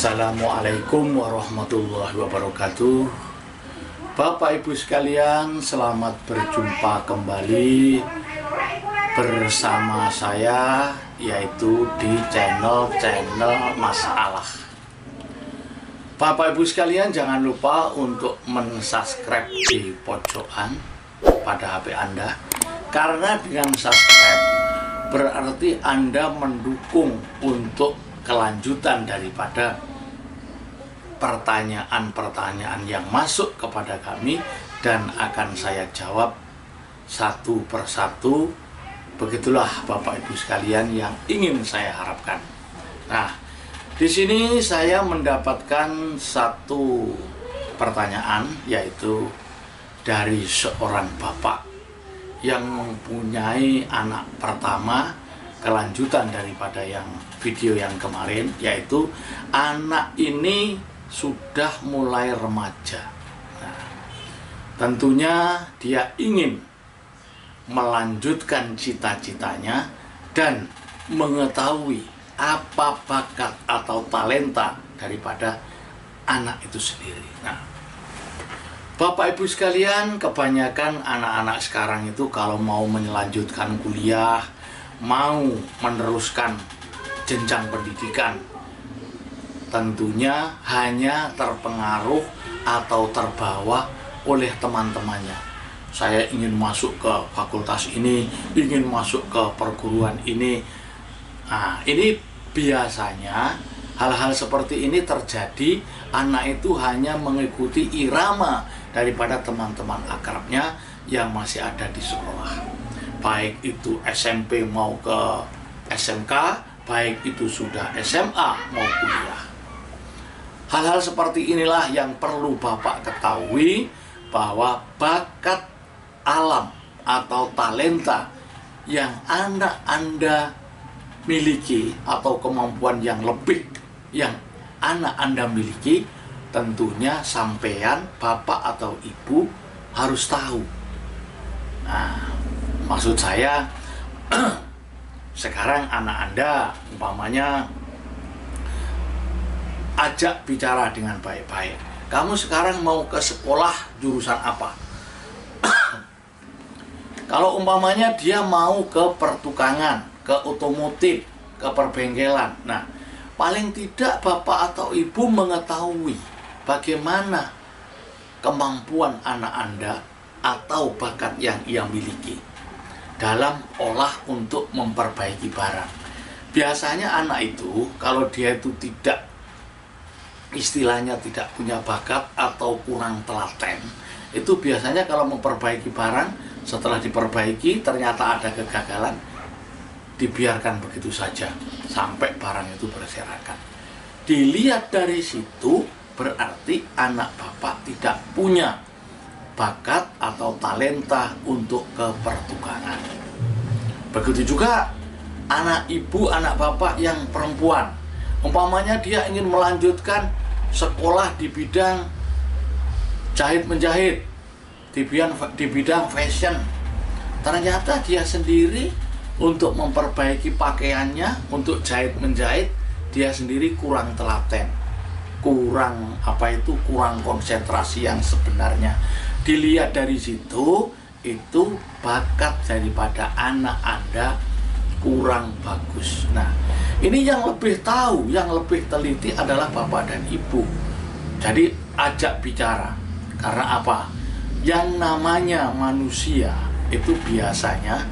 Assalamualaikum warahmatullahi wabarakatuh. Bapak Ibu sekalian, selamat berjumpa kembali bersama saya, yaitu di channel Mas Alah. Bapak Ibu sekalian, jangan lupa untuk mensubscribe di pojokan pada HP Anda, karena dengan subscribe berarti Anda mendukung untuk kelanjutan daripada pertanyaan-pertanyaan yang masuk kepada kami, dan akan saya jawab satu persatu. Begitulah Bapak Ibu sekalian yang ingin saya harapkan. Nah, di sini saya mendapatkan satu pertanyaan, yaitu dari seorang bapak yang mempunyai anak pertama, kelanjutan daripada yang video yang kemarin, yaitu anak ini sudah mulai remaja. Nah, tentunya dia ingin melanjutkan cita-citanya dan mengetahui apa bakat atau talenta daripada anak itu sendiri. Nah, Bapak Ibu sekalian, kebanyakan anak-anak sekarang itu kalau mau melanjutkan kuliah, mau meneruskan jenjang pendidikan, tentunya hanya terpengaruh atau terbawa oleh teman-temannya. Saya ingin masuk ke fakultas ini, ingin masuk ke perguruan ini. Nah, ini biasanya hal-hal seperti ini terjadi, anak itu hanya mengikuti irama daripada teman-teman akrabnya yang masih ada di sekolah. Baik itu SMP mau ke SMK, baik itu sudah SMA mau kuliah. Hal-hal seperti inilah yang perlu Bapak ketahui, bahwa bakat alam atau talenta yang anak Anda miliki atau kemampuan yang lebih yang anak Anda miliki, tentunya sampean, Bapak atau Ibu harus tahu. Nah, maksud saya, sekarang anak Anda umpamanya ajak bicara dengan baik-baik. Kamu sekarang mau ke sekolah jurusan apa? Kalau umpamanya dia mau ke pertukangan, ke otomotif, ke perbengkelan. Nah, paling tidak Bapak atau Ibu mengetahui bagaimana kemampuan anak Anda atau bakat yang ia miliki dalam olah untuk memperbaiki barang. Biasanya anak itu, kalau dia itu tidak, istilahnya tidak punya bakat atau kurang telaten, itu biasanya kalau memperbaiki barang, setelah diperbaiki ternyata ada kegagalan, dibiarkan begitu saja sampai barang itu berserakan. Dilihat dari situ, berarti anak Bapak tidak punya bakat atau talenta untuk ke pertukangan. Begitu juga anak Ibu, anak Bapak yang perempuan, umpamanya dia ingin melanjutkan sekolah di bidang jahit-menjahit, di bidang fashion. Ternyata dia sendiri untuk memperbaiki pakaiannya, untuk jahit-menjahit, dia sendiri kurang telaten, kurang kurang konsentrasi yang sebenarnya. Dilihat dari situ, itu bakat daripada anak Anda kurang bagus. Nah, ini yang lebih tahu, yang lebih teliti adalah Bapak dan Ibu. Jadi ajak bicara. Karena apa? Yang namanya manusia itu biasanya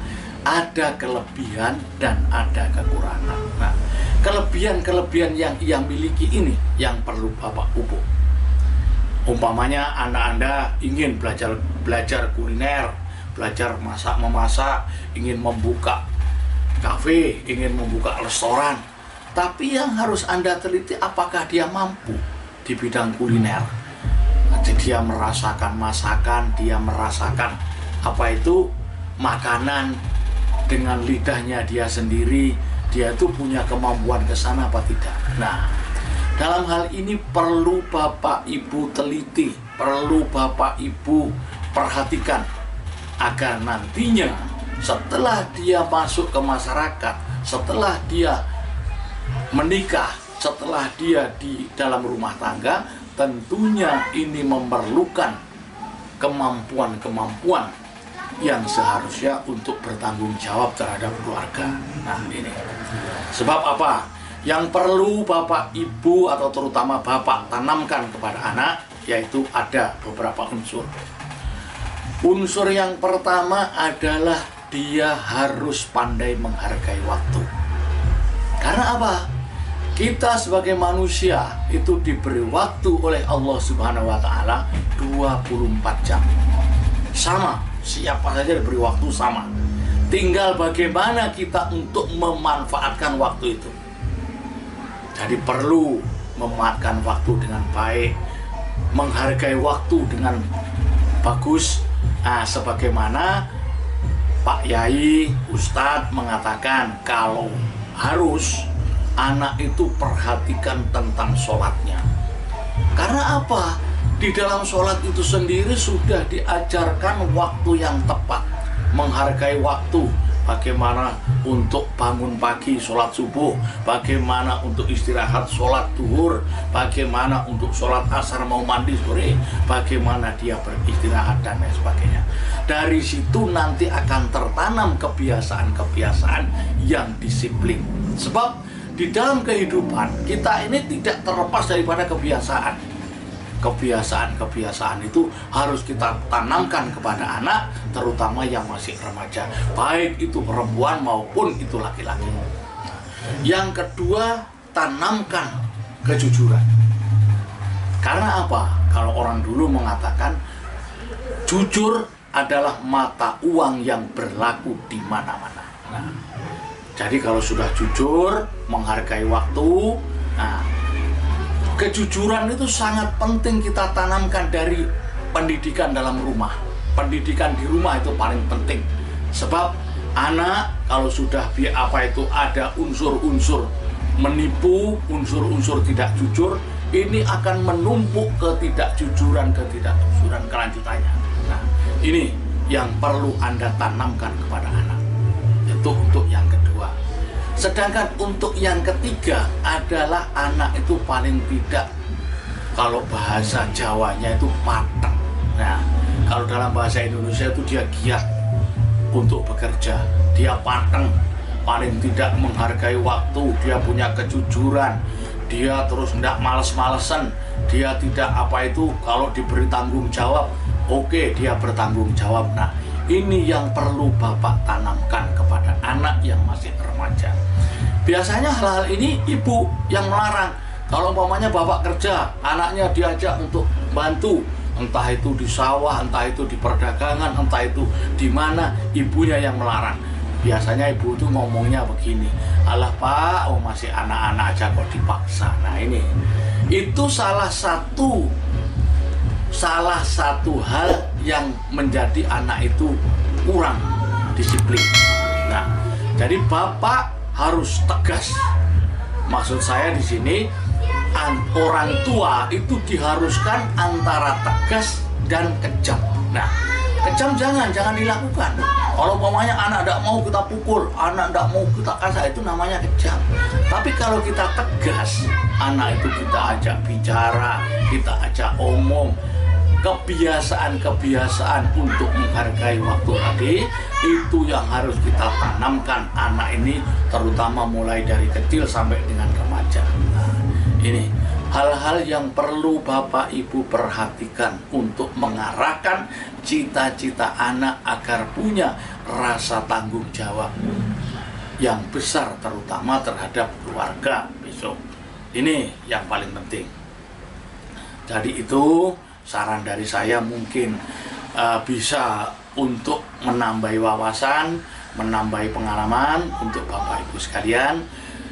ada kelebihan dan ada kekurangan. Nah, kelebihan-kelebihan yang ia miliki ini yang perlu Bapak pupuk. Umpamanya anak Anda ingin belajar kuliner, belajar memasak, ingin membuka kafe, ingin membuka restoran. Tapi yang harus Anda teliti, apakah dia mampu di bidang kuliner. Nanti dia merasakan masakan, dia merasakan makanan dengan lidahnya dia sendiri, dia itu punya kemampuan ke sana apa tidak. Nah, dalam hal ini perlu Bapak Ibu teliti, perlu Bapak Ibu perhatikan, agar nantinya setelah dia masuk ke masyarakat, setelah dia menikah, setelah dia di dalam rumah tangga, tentunya ini memerlukan kemampuan-kemampuan yang seharusnya untuk bertanggung jawab terhadap keluarga. Nah ini sebab apa yang perlu bapak ibu atau terutama bapak tanamkan kepada anak, yaitu ada beberapa unsur. Unsur yang pertama adalah dia harus pandai menghargai waktu. Karena apa? Kita sebagai manusia itu diberi waktu oleh Allah Subhanahu wa Ta'ala 24 jam. Sama, siapa saja diberi waktu sama. Tinggal bagaimana kita untuk memanfaatkan waktu itu. Jadi perlu memanfaatkan waktu dengan baik, menghargai waktu dengan bagus. Nah, sebagaimana Pak Yai, Ustadz mengatakan kalau harus anak itu perhatikan tentang sholatnya. Karena apa? Di dalam sholat itu sendiri sudah diajarkan waktu yang tepat, menghargai waktu, bagaimana untuk bangun pagi sholat subuh, bagaimana untuk istirahat sholat duhur, bagaimana untuk sholat asar mau mandi sore, bagaimana dia beristirahat dan lain sebagainya. Dari situ nanti akan tertanam kebiasaan-kebiasaan yang disiplin. Sebab di dalam kehidupan kita ini tidak terlepas daripada kebiasaan. Kebiasaan-kebiasaan itu harus kita tanamkan kepada anak, terutama yang masih remaja, baik itu perempuan maupun itu laki-laki. Yang kedua, tanamkan kejujuran. Karena apa? Kalau orang dulu mengatakan jujur adalah mata uang yang berlaku di mana-mana. Nah, jadi kalau sudah jujur, menghargai waktu, nah, kejujuran itu sangat penting kita tanamkan dari pendidikan dalam rumah. Pendidikan di rumah itu paling penting. Sebab anak kalau sudah ada unsur-unsur menipu, unsur-unsur tidak jujur, ini akan menumpuk ketidakjujuran kelanjutannya. Nah, ini yang perlu Anda tanamkan kepada anak. Itu untuk yang kedua. Sedangkan untuk yang ketiga adalah anak itu paling tidak, kalau bahasa Jawanya itu pateng. Nah, kalau dalam bahasa Indonesia itu dia giat untuk bekerja, dia pateng, paling tidak menghargai waktu, dia punya kejujuran, dia terus tidak males-malesan, dia tidak kalau diberi tanggung jawab, oke, dia bertanggung jawab. Nah, ini yang perlu Bapak tanamkan kepada anak yang masih remaja. Biasanya hal-hal ini ibu yang melarang. Kalau umpamanya bapak kerja, anaknya diajak untuk bantu, entah itu di sawah, entah itu di perdagangan, entah itu di mana, ibunya yang melarang. Biasanya ibu itu ngomongnya begini, alah pak, masih anak-anak aja kok dipaksa. Nah ini, itu salah satu hal yang menjadi anak itu kurang disiplin. Nah, jadi bapak harus tegas. Maksud saya di sini, orang tua itu diharuskan antara tegas dan kejam. Nah, kejam jangan dilakukan. Kalau umpamanya anak tidak mau kita pukul, anak tidak mau kita kasar, itu namanya kejam. Tapi kalau kita tegas, anak itu kita ajak bicara, kita ajak omong, kebiasaan-kebiasaan untuk menghargai waktu tadi, itu yang harus kita tanamkan anak ini, terutama mulai dari kecil sampai dengan remaja. Nah, ini hal-hal yang perlu Bapak Ibu perhatikan untuk mengarahkan cita-cita anak agar punya rasa tanggung jawab yang besar, terutama terhadap keluarga besok. Ini yang paling penting. Jadi itu saran dari saya, mungkin bisa untuk menambah wawasan, menambah pengalaman untuk Bapak Ibu sekalian.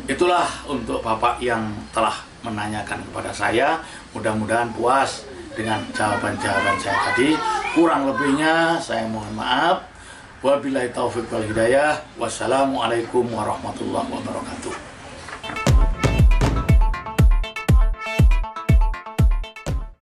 Itulah untuk Bapak yang telah menanyakan kepada saya. Mudah-mudahan puas dengan jawaban-jawaban saya tadi. Kurang lebihnya saya mohon maaf. Wabillahi taufiq wal hidayah. Wassalamualaikum warahmatullahi wabarakatuh.